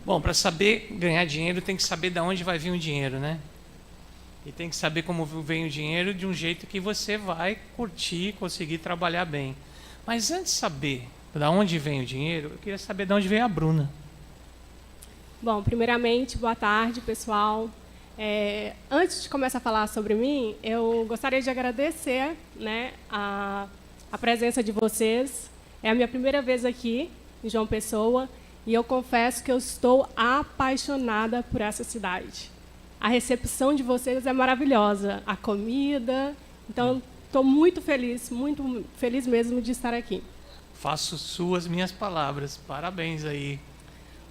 Bom, para saber ganhar dinheiro, tem que saber de onde vai vir o dinheiro, né? E tem que saber como vem o dinheiro de um jeito que você vai curtir, conseguir trabalhar bem. Mas antes de saber de onde vem o dinheiro, eu queria saber de onde veio a Bruna. Bom, primeiramente, boa tarde, pessoal. Antes de começar a falar sobre mim, eu gostaria de agradecer, né, a presença de vocês. É a minha primeira vez aqui em João Pessoa e eu confesso que eu estou apaixonada por essa cidade. A recepção de vocês é maravilhosa, a comida. Então, estou muito feliz mesmo de estar aqui. Faço suas minhas palavras. Parabéns aí.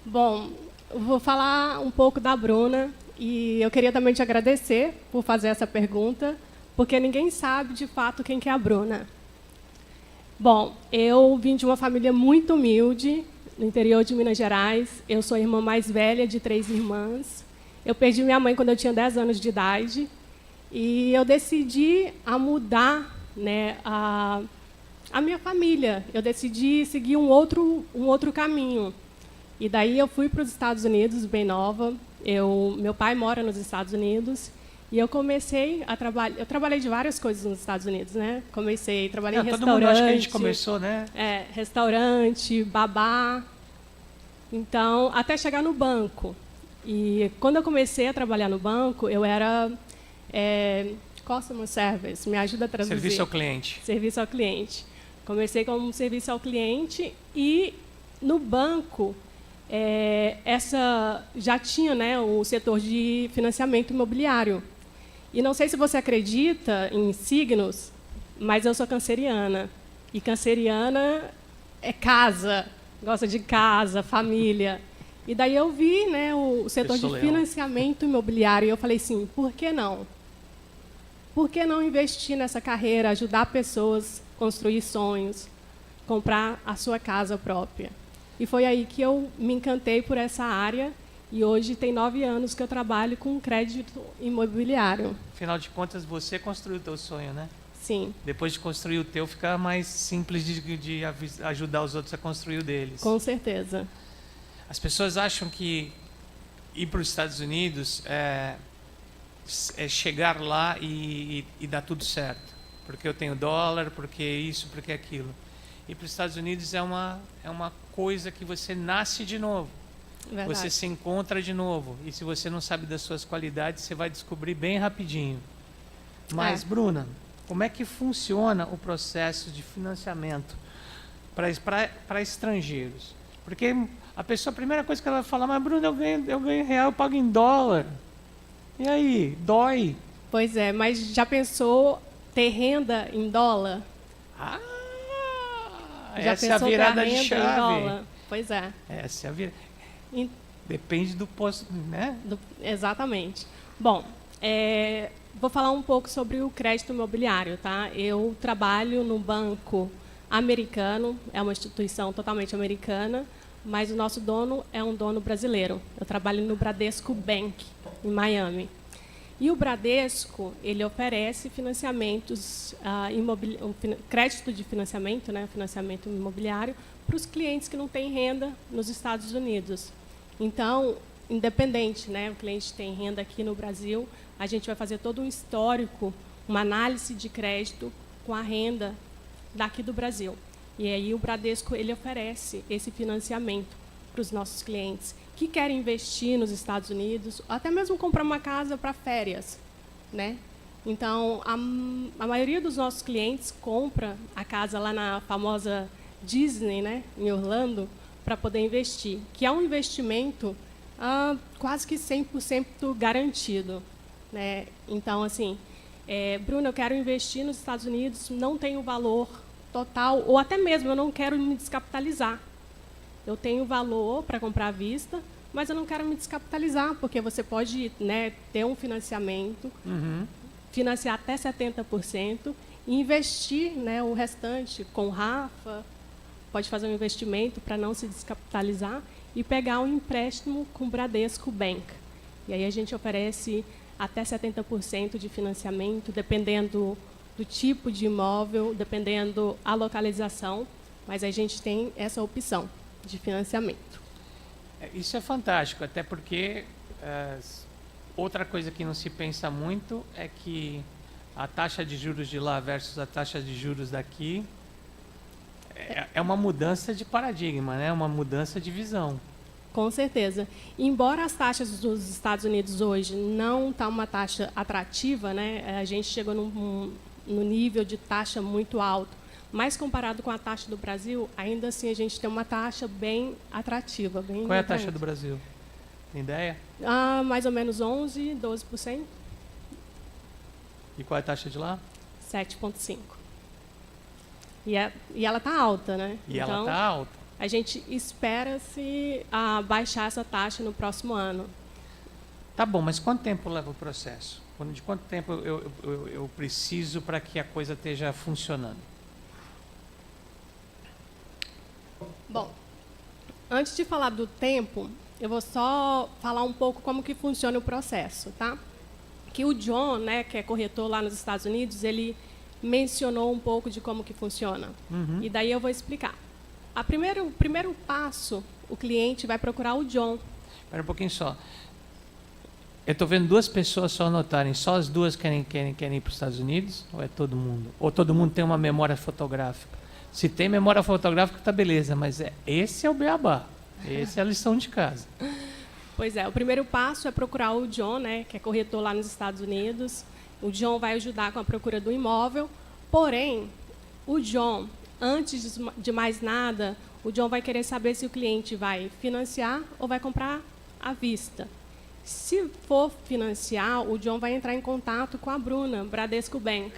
Bom, eu vou falar um pouco da Bruna e eu queria também te agradecer por fazer essa pergunta, porque ninguém sabe de fato quem que é a Bruna. Bom, eu vim de uma família muito humilde, no interior de Minas Gerais. Eu sou a irmã mais velha de 3 irmãs. Eu perdi minha mãe quando eu tinha 10 anos de idade e eu decidi mudar, né, a minha família. Eu decidi seguir um outro caminho. E daí eu fui para os Estados Unidos, bem nova. Meu pai mora nos Estados Unidos. E eu comecei a trabalhar. Eu trabalhei de várias coisas nos Estados Unidos, né? Trabalhei em restaurante. Todo mundo acha que a gente começou, né? Restaurante, babá. Então, até chegar no banco. E quando eu comecei a trabalhar no banco, eu era customer service. Me ajuda a traduzir. Serviço ao cliente. Serviço ao cliente. Comecei como serviço ao cliente e no banco já tinha, né, o setor de financiamento imobiliário. E não sei se você acredita em signos, mas eu sou canceriana. E canceriana é casa, gosta de casa, família. E daí eu vi, né, o setor de financiamento imobiliário e eu falei assim, por que não? Por que não investir nessa carreira, ajudar pessoas a construir sonhos, comprar a sua casa própria? E foi aí que eu me encantei por essa área. E hoje tem 9 anos que eu trabalho com crédito imobiliário. Afinal de contas, você construiu o teu sonho, né? Sim. Depois de construir o teu, fica mais simples de ajudar os outros a construir o deles. Com certeza. As pessoas acham que ir para os Estados Unidos é chegar lá e dar tudo certo. Porque eu tenho dólar, porque isso, porque aquilo. Ir para os Estados Unidos é uma coisa que você nasce de novo. Verdade. Você se encontra de novo. E se você não sabe das suas qualidades, você vai descobrir bem rapidinho. Mas, Bruna, como é que funciona o processo de financiamento para estrangeiros? Porque a primeira coisa que ela vai falar, mas Bruna, eu ganho real, eu pago em dólar. E aí, dói? Pois é, mas já pensou ter renda em dólar? Já essa é a virada de chave. Em dólar? Pois é. Essa é a virada. Depende do posto, né? Exatamente. Bom, vou falar um pouco sobre o crédito imobiliário, tá? Eu trabalho no banco americano, é uma instituição totalmente americana, mas o nosso dono é um dono brasileiro. Eu trabalho no Bradesco Bank, em Miami. E o Bradesco, ele oferece financiamentos, crédito de financiamento, né, financiamento imobiliário, para os clientes que não têm renda nos Estados Unidos. Então, independente, né, o cliente tem renda aqui no Brasil, a gente vai fazer todo um histórico, uma análise de crédito com a renda daqui do Brasil. E aí o Bradesco ele oferece esse financiamento para os nossos clientes que querem investir nos Estados Unidos, ou até mesmo comprar uma casa para férias, né? Então, a maioria dos nossos clientes compra a casa lá na famosa Disney, né, em Orlando, para poder investir, que é um investimento quase que 100% garantido, né? Então, assim, Bruna, eu quero investir nos Estados Unidos, não tenho valor total, ou até mesmo eu não quero me descapitalizar. Eu tenho valor para comprar à vista, mas eu não quero me descapitalizar, porque você pode, né, ter um financiamento, financiar até 70% e investir, né, o restante com Rafa, pode fazer um investimento para não se descapitalizar e pegar um empréstimo com o Bradesco Bank. E aí a gente oferece até 70% de financiamento, dependendo do tipo de imóvel, dependendo a localização, mas a gente tem essa opção de financiamento. Isso é fantástico, até porque outra coisa que não se pensa muito é que a taxa de juros de lá versus a taxa de juros daqui é uma mudança de paradigma, né? Uma mudança de visão. Com certeza. Embora as taxas dos Estados Unidos hoje não tá uma taxa atrativa, né? A gente chegou no nível de taxa muito alto, mas comparado com a taxa do Brasil, ainda assim a gente tem uma taxa bem atrativa. Bem Qual é a taxa do Brasil? Tem ideia? Mais ou menos 11%, 12%. E qual é a taxa de lá? 7,5%. E ela está alta, né? E então, ela está alta. A gente espera-se baixar essa taxa no próximo ano. Tá bom, mas quanto tempo leva o processo? De quanto tempo eu preciso para que a coisa esteja funcionando? Bom, antes de falar do tempo, eu vou só falar um pouco como que funciona o processo, tá? Que o John, né, que é corretor lá nos Estados Unidos, ele mencionou um pouco de como que funciona. Uhum. E daí eu vou explicar. O primeiro passo, o cliente vai procurar o John. Espera um pouquinho só. Eu estou vendo duas pessoas só anotarem. Só as duas querem ir para os Estados Unidos? Ou é todo mundo? Ou todo mundo tem uma memória fotográfica? Se tem memória fotográfica, tá beleza. Mas esse é o beabá. Essa é a lição de casa. Pois é, o primeiro passo é procurar o John, né, que é corretor lá nos Estados Unidos. O John vai ajudar com a procura do imóvel. Porém, o John, antes de mais nada, o John vai querer saber se o cliente vai financiar ou vai comprar à vista. Se for financiar, o John vai entrar em contato com a Bruna, Bradesco Bank,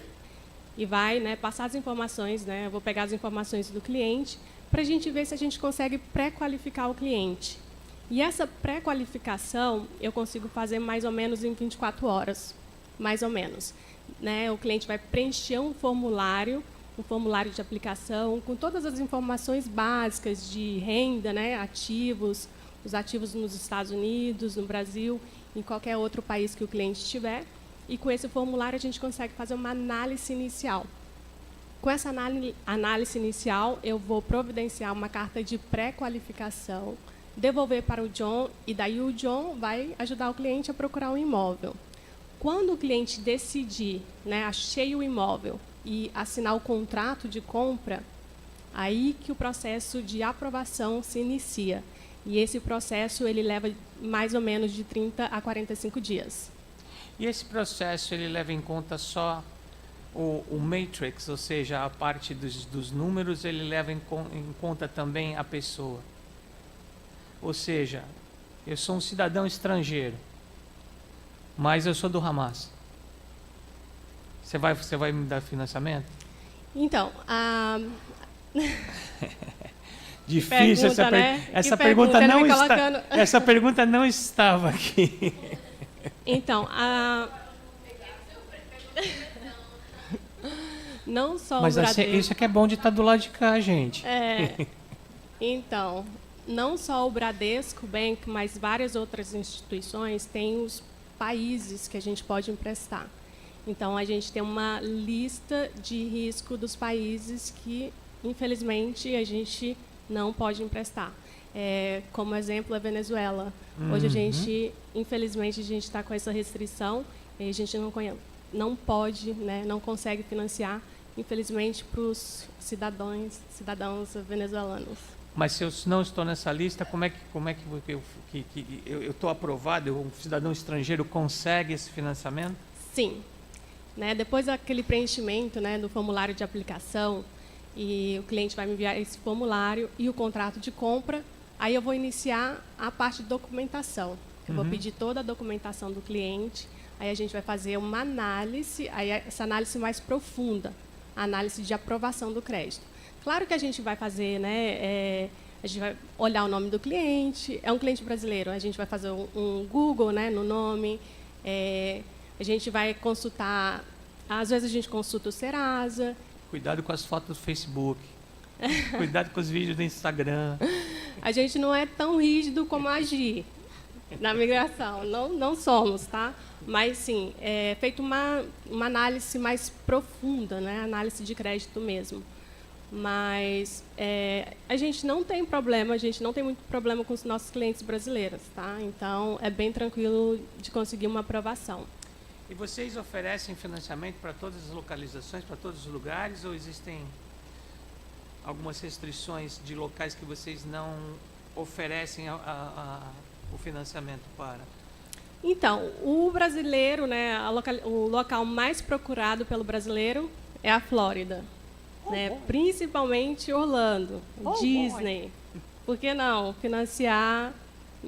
e vai, né, passar as informações, né, eu vou pegar as informações do cliente, para a gente ver se a gente consegue pré-qualificar o cliente. E essa pré-qualificação eu consigo fazer mais ou menos em 24 horas, mais ou menos. Né? O cliente vai preencher um formulário de aplicação, com todas as informações básicas de renda, né, ativos, os ativos nos Estados Unidos, no Brasil, em qualquer outro país que o cliente estiver. E com esse formulário a gente consegue fazer uma análise inicial. Com essa análise inicial, eu vou providenciar uma carta de pré-qualificação, devolver para o John, e daí o John vai ajudar o cliente a procurar um imóvel. Quando o cliente decidir, né, achei o imóvel, e assinar o contrato de compra, aí que o processo de aprovação se inicia. E esse processo ele leva mais ou menos de 30 a 45 dias. E esse processo ele leva em conta só o matrix, ou seja, a parte dos números, ele leva em conta também a pessoa. Ou seja, eu sou um cidadão estrangeiro, mas eu sou do Hamas. Você vai me dar financiamento? Então, difícil essa pergunta não está. Essa pergunta não estava aqui. Então, não só mas o Bradesco. Isso é que é bom de estar do lado de cá, gente. Então, não só o Bradesco Bank, mas várias outras instituições têm os países que a gente pode emprestar. Então, a gente tem uma lista de risco dos países que, infelizmente, a gente não pode emprestar. Como exemplo, a Venezuela. Hoje, infelizmente, a gente está com essa restrição e a gente não pode, né, não consegue financiar, infelizmente, para os cidadãos venezuelanos. Mas se eu não estou nessa lista, como é que eu estou aprovado? Um cidadão estrangeiro consegue esse financiamento? Sim. Né, depois daquele preenchimento, né, do formulário de aplicação, e o cliente vai me enviar esse formulário e o contrato de compra, aí eu vou iniciar a parte de documentação. Eu vou pedir toda a documentação do cliente, aí a gente vai fazer uma análise, aí essa análise mais profunda, a análise de aprovação do crédito. Claro que a gente vai fazer, né, a gente vai olhar o nome do cliente, é um cliente brasileiro, a gente vai fazer um Google, né, no nome, a gente vai consultar, às vezes a gente consulta o Serasa. Cuidado com as fotos do Facebook. Cuidado com os vídeos do Instagram. A gente não é tão rígido como a Gi na migração, não somos, tá? Mas, sim, feito uma análise mais profunda, né? Análise de crédito mesmo. Mas a gente não tem problema, a gente não tem muito problema com os nossos clientes brasileiros, tá? Então, é bem tranquilo de conseguir uma aprovação. E vocês oferecem financiamento para todas as localizações, para todos os lugares, ou existem algumas restrições de locais que vocês não oferecem o financiamento para? Então, o brasileiro, né, o local mais procurado pelo brasileiro é a Flórida, né? Principalmente Orlando, Disney. Por que não financiar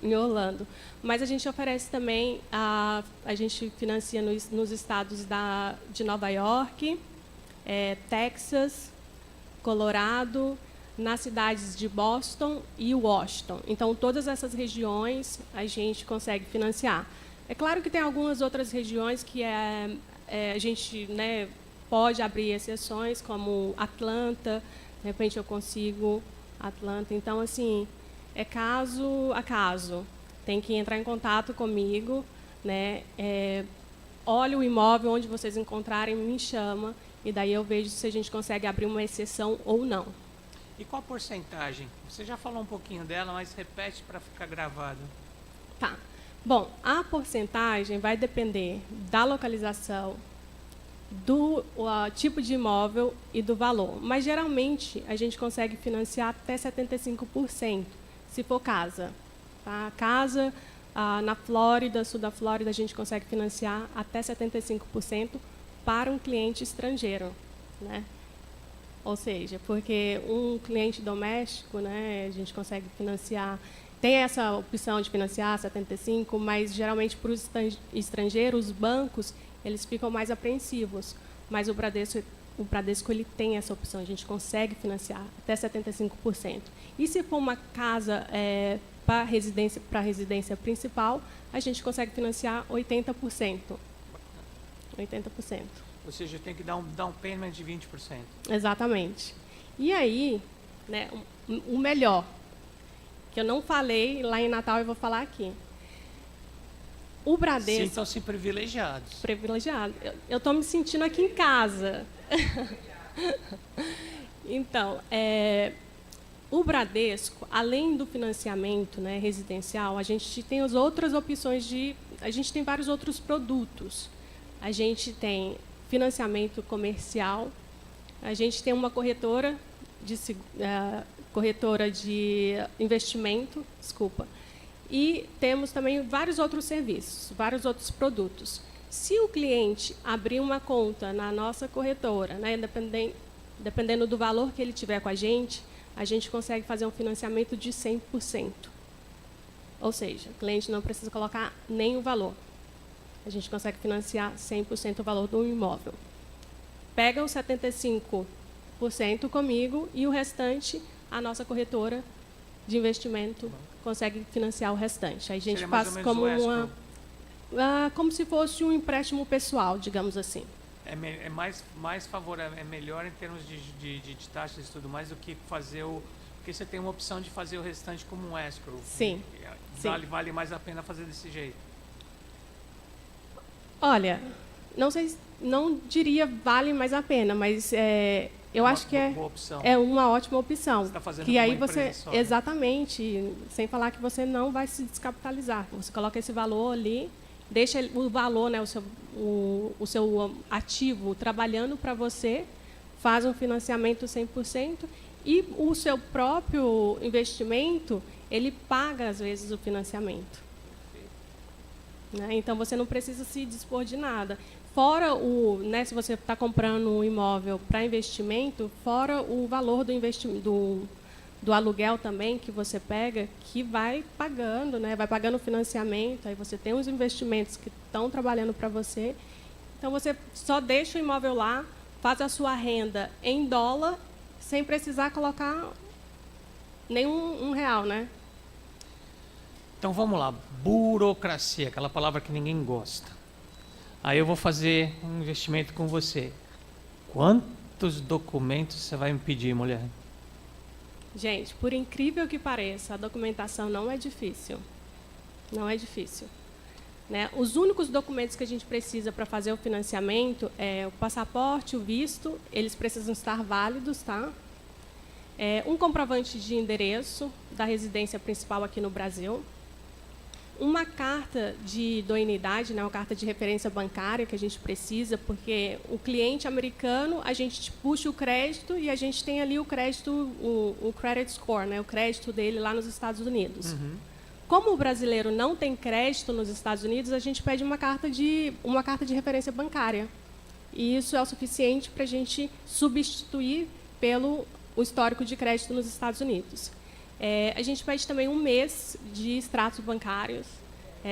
em Orlando? Mas a gente oferece também, a gente financia nos estados de Nova York, Texas, Colorado, nas cidades de Boston e Washington. Então, todas essas regiões a gente consegue financiar. É claro que tem algumas outras regiões que a gente, né, pode abrir exceções, como Atlanta, de repente eu consigo Atlanta. Então, assim, é caso a caso. Tem que entrar em contato comigo, né? Olha o imóvel onde vocês encontrarem, me chama, e daí eu vejo se a gente consegue abrir uma exceção ou não. E qual a porcentagem? Você já falou um pouquinho dela, mas repete para ficar gravado. Tá. Bom, a porcentagem vai depender da localização, do tipo de imóvel e do valor. Mas, geralmente, a gente consegue financiar até 75%, se for casa. Tá? Casa, na Flórida, sul da Flórida, a gente consegue financiar até 75% para um cliente estrangeiro, né? Ou seja, porque um cliente doméstico, né, a gente consegue financiar, tem essa opção de financiar 75%, mas, geralmente, para os estrangeiros, os bancos, eles ficam mais apreensivos. Mas o Bradesco ele tem essa opção, a gente consegue financiar até 75%. E se for uma casa para a residência principal, a gente consegue financiar 80%. 80%. Ou seja, tem que dar um down payment de 20%. Exatamente. E aí, né, o melhor, que eu não falei lá em Natal, eu vou falar aqui. O Bradesco... Sintam-se privilegiados. Privilegiado. Eu estou me sentindo aqui em casa. Então, o Bradesco, além do financiamento, né, residencial, a gente tem as outras opções a gente tem vários outros produtos. A gente tem financiamento comercial, a gente tem uma corretora de investimento, e temos também vários outros serviços, vários outros produtos. Se o cliente abrir uma conta na nossa corretora, né, dependendo do valor que ele tiver com a gente consegue fazer um financiamento de 100%. Ou seja, o cliente não precisa colocar nem o valor. A gente consegue financiar 100% o valor do imóvel. Pega os 75% comigo e o restante, a nossa corretora de investimento consegue financiar o restante. Aí a gente faz como como se fosse um empréstimo pessoal, digamos assim. É mais favorável, é melhor em termos de taxas e tudo mais do que fazer porque você tem uma opção de fazer o restante como um escrow. Sim. Vale mais a pena fazer desse jeito. Olha, não sei, não diria vale mais a pena, mas eu acho que é uma ótima opção. Você tá fazendo que aí uma você empresa só, né? Exatamente, sem falar que você não vai se descapitalizar. Você coloca esse valor ali, deixa o valor, né, o seu ativo trabalhando para você, faz um financiamento 100% e o seu próprio investimento ele paga às vezes o financiamento. Né? Então, você não precisa se dispor de nada. Fora né, se você está comprando um imóvel para investimento, fora o valor do aluguel também que você pega, que vai pagando, né? Vai pagando o financiamento, aí você tem os investimentos que estão trabalhando para você. Então, você só deixa o imóvel lá, faz a sua renda em dólar, sem precisar colocar nenhum real, né? Então vamos lá, burocracia, aquela palavra que ninguém gosta. Aí eu vou fazer um investimento com você. Quantos documentos você vai me pedir, mulher? Gente, por incrível que pareça, a documentação não é difícil. Não é difícil. Né? Os únicos documentos que a gente precisa para fazer o financiamento é o passaporte, o visto, eles precisam estar válidos, tá? Um comprovante de endereço da residência principal aqui no Brasil, uma carta de idoneidade, né, uma carta de referência bancária que a gente precisa, porque o cliente americano, a gente puxa o crédito e a gente tem ali o crédito, o credit score, né, o crédito dele lá nos Estados Unidos. Como o brasileiro não tem crédito nos Estados Unidos, a gente pede uma carta de referência bancária. E isso é o suficiente para a gente substituir pelo o histórico de crédito nos Estados Unidos. A gente pede também 1 mês de extratos bancários,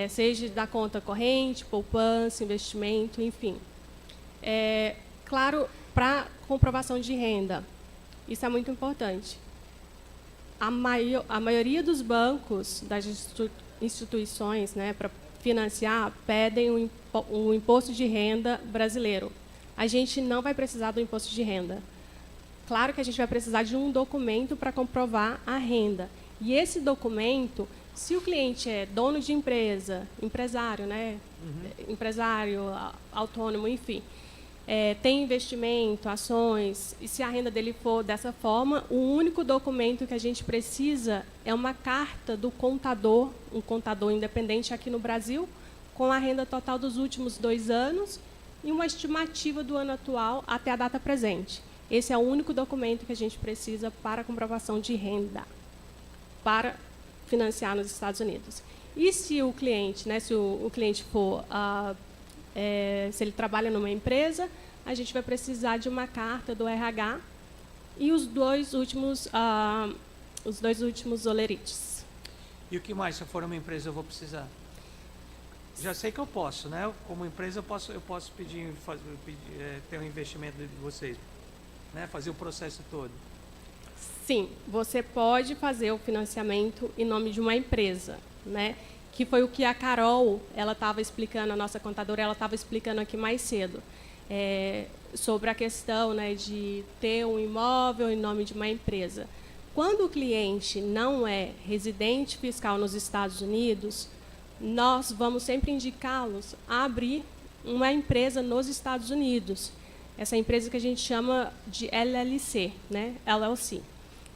seja da conta corrente, poupança, investimento, enfim. Claro, para comprovação de renda, isso é muito importante. A maioria dos bancos, das instituições, né, para financiar, pedem o imposto de renda brasileiro. A gente não vai precisar do imposto de renda. Claro que a gente vai precisar de um documento para comprovar a renda. E esse documento, se o cliente é dono de empresa, empresário, né? Empresário, autônomo, enfim, tem investimento, ações, e se a renda dele for dessa forma, o único documento que a gente precisa é uma carta do contador, um contador independente aqui no Brasil, com a renda total dos últimos 2 anos e uma estimativa do ano atual até a data presente. Esse é o único documento que a gente precisa para comprovação de renda, para financiar nos Estados Unidos. E se o cliente, né, se o cliente for, se ele trabalha numa empresa, a gente vai precisar de uma carta do RH e os dois últimos olerites. E o que mais, se eu for uma empresa, eu vou precisar? Já sei que eu posso, né? Como empresa, eu posso pedir ter um investimento de vocês. Né, fazer o processo todo. Sim, você pode fazer o financiamento em nome de uma empresa, né? Que foi o que a Carol, ela estava explicando, a nossa contadora, ela estava explicando aqui mais cedo, sobre a questão, né, de ter um imóvel em nome de uma empresa. Quando o cliente não é residente fiscal nos Estados Unidos, nós vamos sempre indicá-los a abrir uma empresa nos Estados Unidos. Essa empresa que a gente chama de LLC, né? LLC.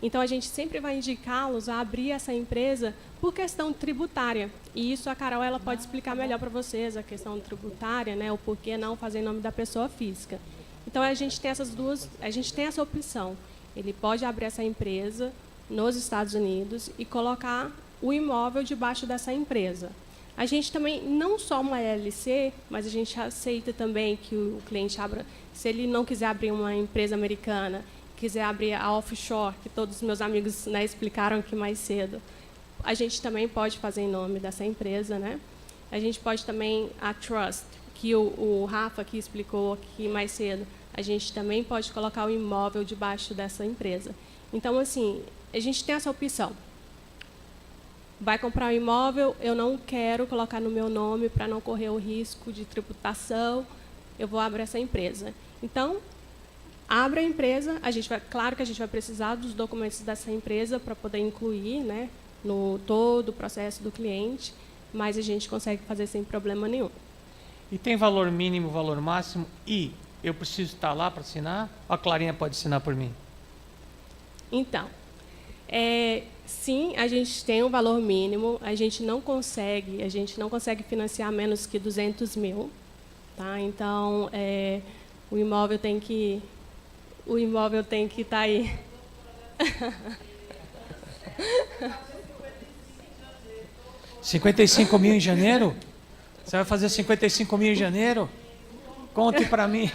Então, a gente sempre vai indicá-los a abrir essa empresa por questão tributária. E isso a Carol ela pode explicar melhor para vocês, a questão tributária, né? O porquê não fazer em nome da pessoa física. Então, a gente tem essa opção. Ele pode abrir essa empresa nos Estados Unidos e colocar o imóvel debaixo dessa empresa. A gente também, não só uma LLC, mas a gente aceita também que o cliente abra, se ele não quiser abrir uma empresa americana, quiser abrir a offshore, que todos os meus amigos, né, explicaram aqui mais cedo, a gente também pode fazer em nome dessa empresa, né? A gente pode também a trust, que o Rafa aqui explicou aqui mais cedo, a gente também pode colocar o imóvel debaixo dessa empresa. Então, assim, a gente tem essa opção. Vai comprar um imóvel, eu não quero colocar no meu nome para não correr o risco de tributação, eu vou abrir essa empresa. Então, abre a empresa, claro que a gente vai precisar dos documentos dessa empresa para poder incluir, né, no todo o processo do cliente, mas a gente consegue fazer sem problema nenhum. E tem valor mínimo, valor máximo, e eu preciso estar lá para assinar? Ou a Clarinha pode assinar por mim? Então, sim, a gente tem um valor mínimo, a gente não consegue financiar menos que 200 mil, tá? Então, o imóvel tem que estar aí. 55 mil em janeiro? Você vai fazer 55 mil em janeiro? Conte para mim.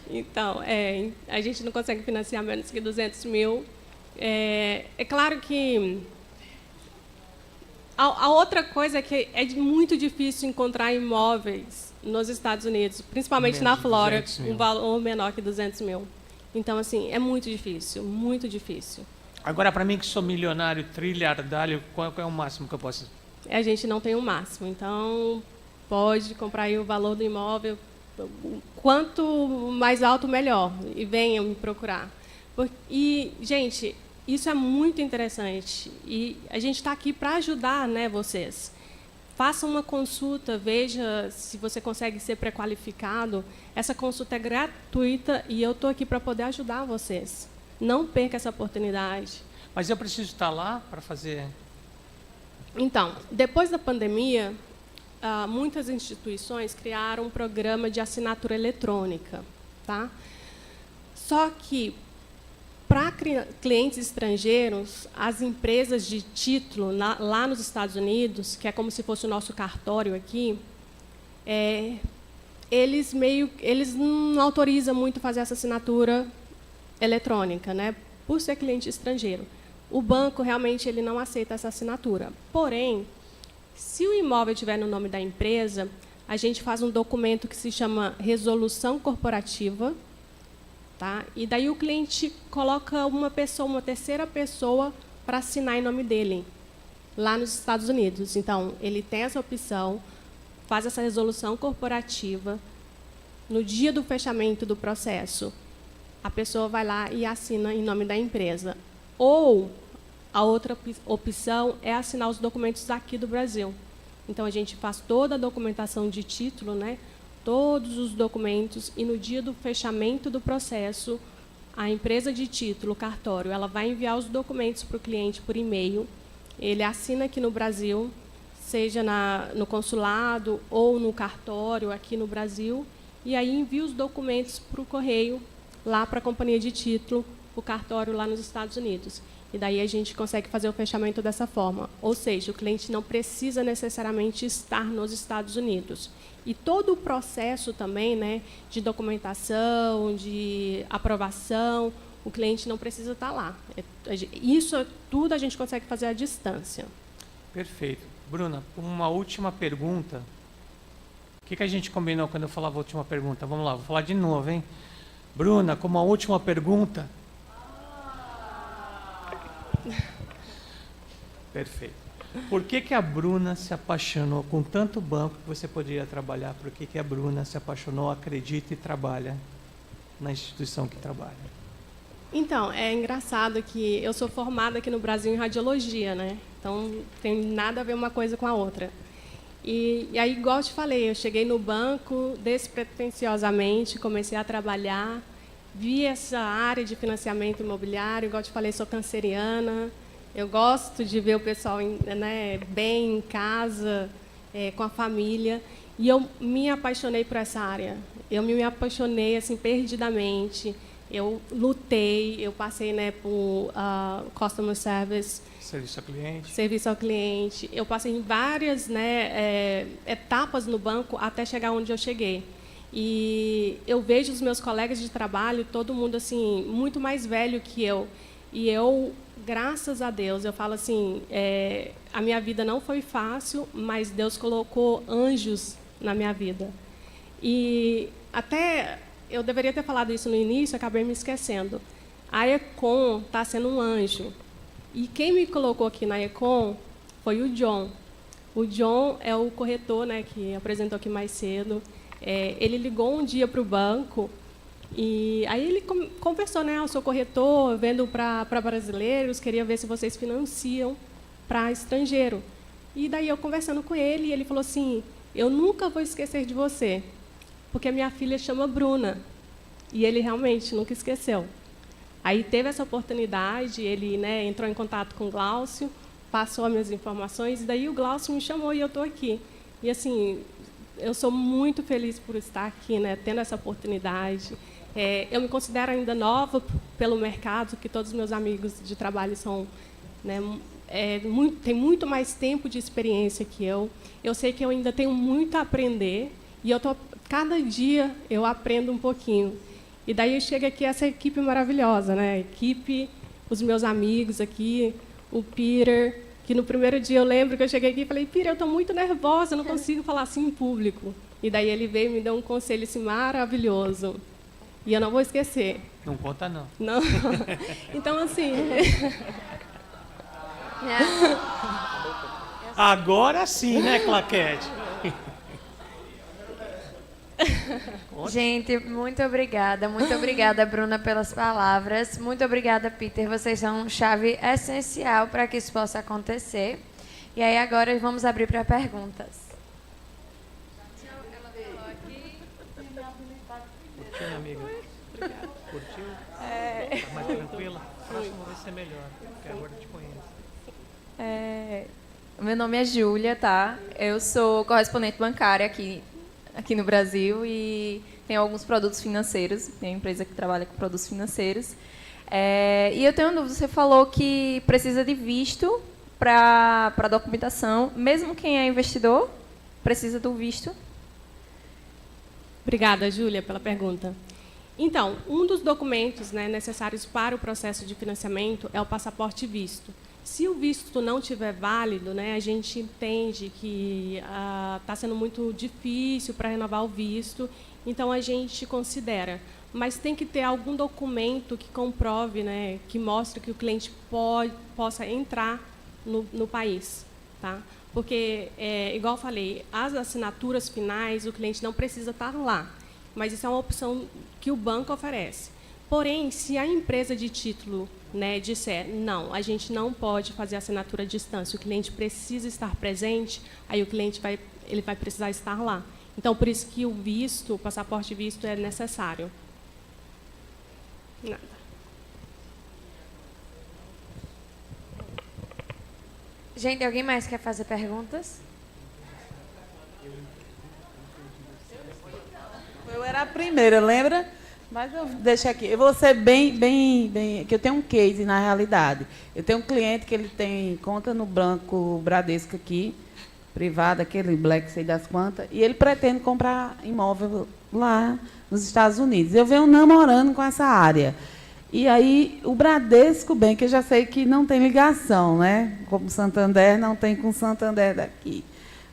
Então, a gente não consegue financiar menos que 200 mil. É claro que a outra coisa é que é muito difícil encontrar imóveis nos Estados Unidos, principalmente na Flórida, um valor menor que 200 mil. Então, assim, é muito difícil, muito difícil. Agora, para mim que sou milionário, trilhardário, qual é o máximo que eu posso? A gente não tem um máximo, então pode comprar aí o valor do imóvel, quanto mais alto, melhor, e venham me procurar. E, gente, isso é muito interessante, e a gente está aqui para ajudar, né, vocês. faça uma consulta, veja se você consegue ser pré-qualificado. Essa consulta é gratuita e eu estou aqui para poder ajudar vocês. Não perca essa oportunidade. Mas eu preciso estar lá para fazer... Então, depois da pandemia, muitas instituições criaram um programa de assinatura eletrônica, tá? Só que, para clientes estrangeiros, as empresas de título lá nos Estados Unidos, que é como se fosse o nosso cartório aqui, eles não autorizam muito fazer essa assinatura eletrônica, né? Por ser cliente estrangeiro. O banco realmente ele não aceita essa assinatura. Porém, se o imóvel estiver no nome da empresa, a gente faz um documento que se chama resolução corporativa, tá? E daí o cliente coloca uma terceira pessoa, para assinar em nome dele, lá nos Estados Unidos. Então, ele tem essa opção, faz essa resolução corporativa. No dia do fechamento do processo, a pessoa vai lá e assina em nome da empresa. Ou a outra opção é assinar os documentos aqui do Brasil. Então, a gente faz toda a documentação de título, né? Todos os documentos, e no dia do fechamento do processo, a empresa de título, o cartório, ela vai enviar os documentos para o cliente por e-mail. Ele assina aqui no Brasil, seja no consulado ou no cartório aqui no Brasil, e aí envia os documentos para o correio, lá para a companhia de título, o cartório lá nos Estados Unidos. E daí a gente consegue fazer o fechamento dessa forma. Ou seja, o cliente não precisa necessariamente estar nos Estados Unidos. E todo o processo também, né, de documentação, de aprovação, o cliente não precisa estar lá. Isso tudo a gente consegue fazer à distância. Perfeito. Bruna, uma última pergunta. O que a gente combinou quando eu falava a última pergunta? Vamos lá, vou falar de novo, hein? Bruna, como a última pergunta... Perfeito. Por que a Bruna se apaixonou com tanto banco que você poderia trabalhar? Por que a Bruna se apaixonou, acredita e trabalha na instituição que trabalha? Então, é engraçado que eu sou formada aqui no Brasil em radiologia, né? Então, tem nada a ver uma coisa com a outra. E aí, igual eu te falei, eu cheguei no banco despretensiosamente, comecei a trabalhar, vi essa área de financiamento imobiliário, igual eu te falei, sou canceriana, eu gosto de ver o pessoal bem em casa, com a família, e eu me apaixonei por essa área. Eu me apaixonei assim, perdidamente. Eu lutei, eu passei por customer service. Serviço ao cliente. Serviço ao cliente. Eu passei em várias etapas no banco até chegar onde eu cheguei. E eu vejo os meus colegas de trabalho, todo mundo assim muito mais velho que eu. E eu, graças a Deus, eu falo assim, a minha vida não foi fácil, mas Deus colocou anjos na minha vida. E até eu deveria ter falado isso no início, acabei me esquecendo. A Econ está sendo um anjo. E quem me colocou aqui na Econ foi o John. O John é o corretor, né, que apresentou aqui mais cedo. Ele ligou um dia para o banco e aí ele conversou, né, eu sou corretor, vendo para brasileiros, queria ver se vocês financiam para estrangeiro. E daí eu conversando com ele, ele falou assim, eu nunca vou esquecer de você, porque a minha filha chama Bruna. E ele realmente nunca esqueceu. Aí teve essa oportunidade, ele entrou em contato com o Glaucio, passou as minhas informações, e daí o Glaucio me chamou e eu estou aqui. E assim, eu sou muito feliz por estar aqui, tendo essa oportunidade. Eu me considero ainda nova pelo mercado, que todos os meus amigos de trabalho são, têm muito mais tempo de experiência que eu. Eu sei que eu ainda tenho muito a aprender, e cada dia eu aprendo um pouquinho. E daí chega aqui essa equipe maravilhosa, né? Equipe, os meus amigos aqui, o Peter, que no primeiro dia eu lembro que eu cheguei aqui e falei, Peter, eu estou muito nervosa, eu não consigo falar assim em público. E daí ele veio e me deu um conselho assim, maravilhoso. E eu não vou esquecer. Não conta, não. Não. Então, assim... Agora sim, né, Claquete? Gente, muito obrigada, Bruna, pelas palavras. Muito obrigada, Peter. Vocês são chave essencial para que isso possa acontecer. E aí agora vamos abrir para perguntas. Curtiu, minha amiga? Curtiu? Tá mais tranquila? A próxima vai ser melhor, porque agora eu te conheço. Meu nome é Júlia, tá? Eu sou correspondente bancária aqui no Brasil e tenho alguns produtos financeiros. Tenho uma empresa que trabalha com produtos financeiros. E eu tenho uma dúvida. Você falou que precisa de visto para documentação. Mesmo quem é investidor precisa do visto? Obrigada, Júlia, pela pergunta. Então, um dos documentos, né, necessários para o processo de financiamento é o passaporte visto. Se o visto não estiver válido, né, a gente entende que está sendo muito difícil para renovar o visto, então a gente considera. Mas tem que ter algum documento que comprove, né, que mostre que o cliente possa entrar no país. Tá? Porque, igual eu falei, as assinaturas finais, o cliente não precisa estar lá, mas isso é uma opção que o banco oferece. Porém, se a empresa de título, né, disser, não, a gente não pode fazer assinatura à distância, o cliente precisa estar presente, aí o cliente vai precisar estar lá. Então, por isso que o passaporte visto é necessário. Nada. Gente, alguém mais quer fazer perguntas? Eu era a primeira, lembra? Mas eu deixo aqui. Eu vou ser bem, que eu tenho um case na realidade. Eu tenho um cliente que ele tem conta no Banco Bradesco aqui, privado, aquele Black, sei das quantas, e ele pretende comprar imóvel lá nos Estados Unidos. Eu venho namorando com essa área. E aí, o Bradesco Bank, eu já sei que não tem ligação, né? Como o Santander, não tem com o Santander daqui.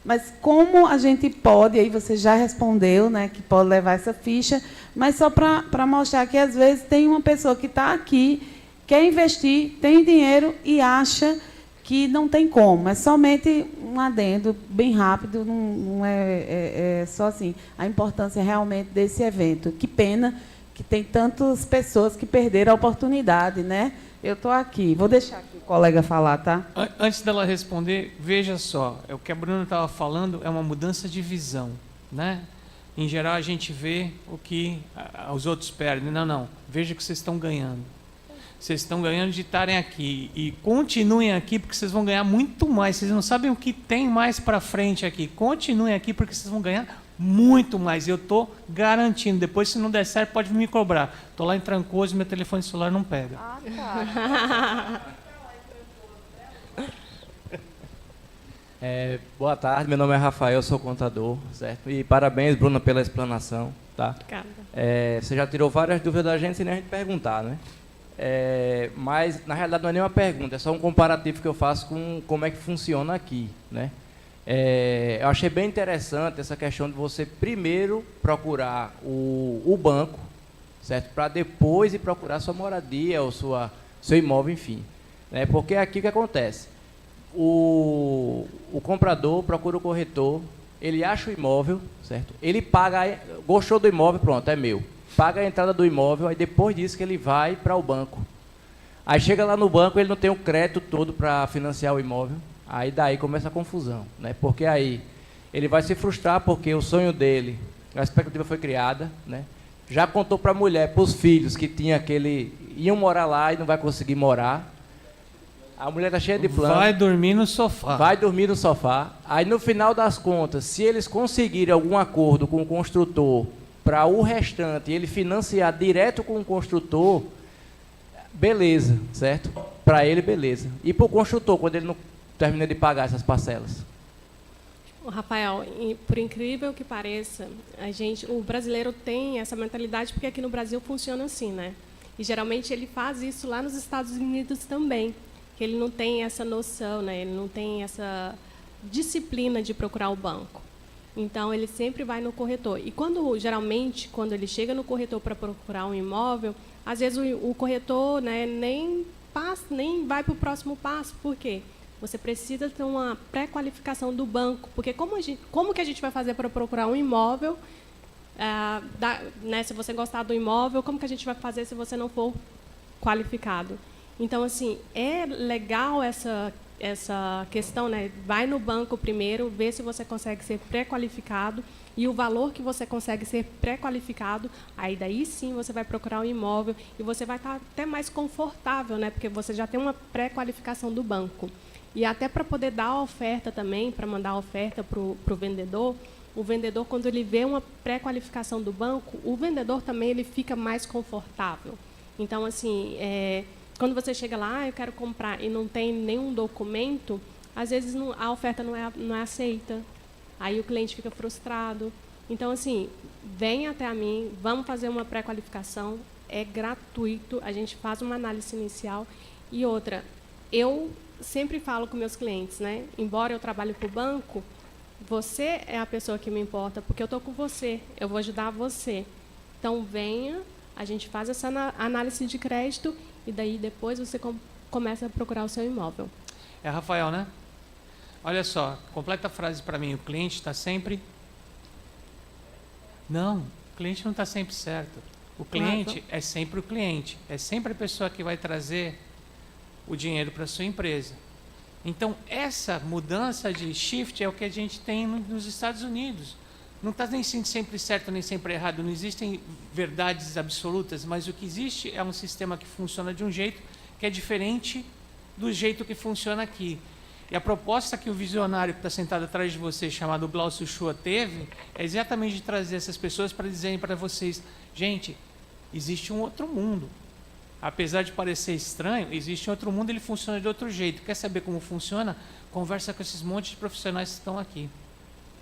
Mas como a gente pode, aí você já respondeu, né, que pode levar essa ficha, mas só para mostrar que, às vezes, tem uma pessoa que está aqui, quer investir, tem dinheiro e acha que não tem como. É somente um adendo bem rápido, não é só assim. A importância realmente desse evento. Que pena que tem tantas pessoas que perderam a oportunidade, né? Eu estou aqui. Vou deixar aqui o colega falar, tá? Antes dela responder, veja só, o que a Bruna estava falando é uma mudança de visão, né? Em geral, a gente vê o que os outros perdem. Não. Veja o que vocês estão ganhando. Vocês estão ganhando de estarem aqui. E continuem aqui, porque vocês vão ganhar muito mais. Vocês não sabem o que tem mais para frente aqui. Continuem aqui, porque vocês vão ganhar muito mais. Eu estou garantindo. Depois, se não der certo, pode me cobrar. Estou lá em Trancoso e meu telefone celular não pega. Boa tarde, meu nome é Rafael, sou contador, certo? E parabéns, Bruna, pela explanação, tá? Você já tirou várias dúvidas da gente sem nem a gente perguntar, né? Mas, na realidade, não é nenhuma pergunta, é só um comparativo que eu faço com como é que funciona aqui, né? Eu achei bem interessante essa questão de você primeiro procurar o banco, certo? Para depois ir procurar sua moradia ou seu imóvel, enfim. Né? Porque aqui o que acontece? O comprador procura o corretor, ele acha o imóvel, certo? Ele paga, gostou do imóvel, pronto, é meu. Paga a entrada do imóvel, aí depois disso que ele vai para o banco. Aí chega lá no banco, ele não tem o crédito todo para financiar o imóvel. Aí daí começa a confusão, né? Porque aí ele vai se frustrar porque o sonho dele, a expectativa foi criada, né? Já contou para a mulher, para os filhos que iam morar lá e não vai conseguir morar. A mulher está cheia de planos. Vai dormir no sofá. Vai dormir no sofá. Aí no final das contas, se eles conseguirem algum acordo com o construtor para o restante, ele financiar direto com o construtor, beleza, certo? Para ele, beleza. E para o construtor, quando ele não termina de pagar essas parcelas? Rafael, por incrível que pareça, o brasileiro tem essa mentalidade porque aqui no Brasil funciona assim, né? E geralmente ele faz isso lá nos Estados Unidos também, que ele não tem essa noção, né? Ele não tem essa disciplina de procurar o banco. Então ele sempre vai no corretor. E geralmente quando ele chega no corretor para procurar um imóvel, às vezes o corretor, né, nem vai para o próximo passo. Por quê? Você precisa ter uma pré-qualificação do banco, porque como que a gente vai fazer para procurar um imóvel, né, se você gostar do imóvel, como que a gente vai fazer se você não for qualificado? Então, assim, é legal essa essa questão, né? Vai no banco primeiro, vê se você consegue ser pré-qualificado e o valor que você consegue ser pré-qualificado, aí daí sim você vai procurar um imóvel e você vai estar até mais confortável, né? Porque você já tem uma pré-qualificação do banco. E até para poder dar a oferta também, para mandar a oferta para o vendedor, o vendedor, quando ele vê uma pré-qualificação do banco, o vendedor também ele fica mais confortável. Então, assim, quando você chega lá, eu quero comprar e não tem nenhum documento, às vezes a oferta não é aceita. Aí o cliente fica frustrado. Então, assim, vem até a mim, vamos fazer uma pré-qualificação, é gratuito, a gente faz uma análise inicial. E outra, eu sempre falo com meus clientes, né? Embora eu trabalhe para o banco, você é a pessoa que me importa, porque eu estou com você, eu vou ajudar você. Então, venha, a gente faz essa análise de crédito e daí depois você começa a procurar o seu imóvel. É Rafael, né? Olha só, completa a frase para mim. O cliente está sempre... Não, o cliente não está sempre certo. O cliente é sempre o cliente. É sempre a pessoa que vai trazer o dinheiro para a sua empresa. Então, essa mudança de shift é o que a gente tem nos Estados Unidos. Não está nem sempre certo, nem sempre errado. Não existem verdades absolutas, mas o que existe é um sistema que funciona de um jeito que é diferente do jeito que funciona aqui. E a proposta que o visionário que está sentado atrás de você, chamado Glaucio Shua, teve, é exatamente de trazer essas pessoas para dizerem para vocês, gente, existe um outro mundo. Apesar de parecer estranho, existe outro mundo, ele funciona de outro jeito. Quer saber como funciona? Conversa com esses montes de profissionais que estão aqui.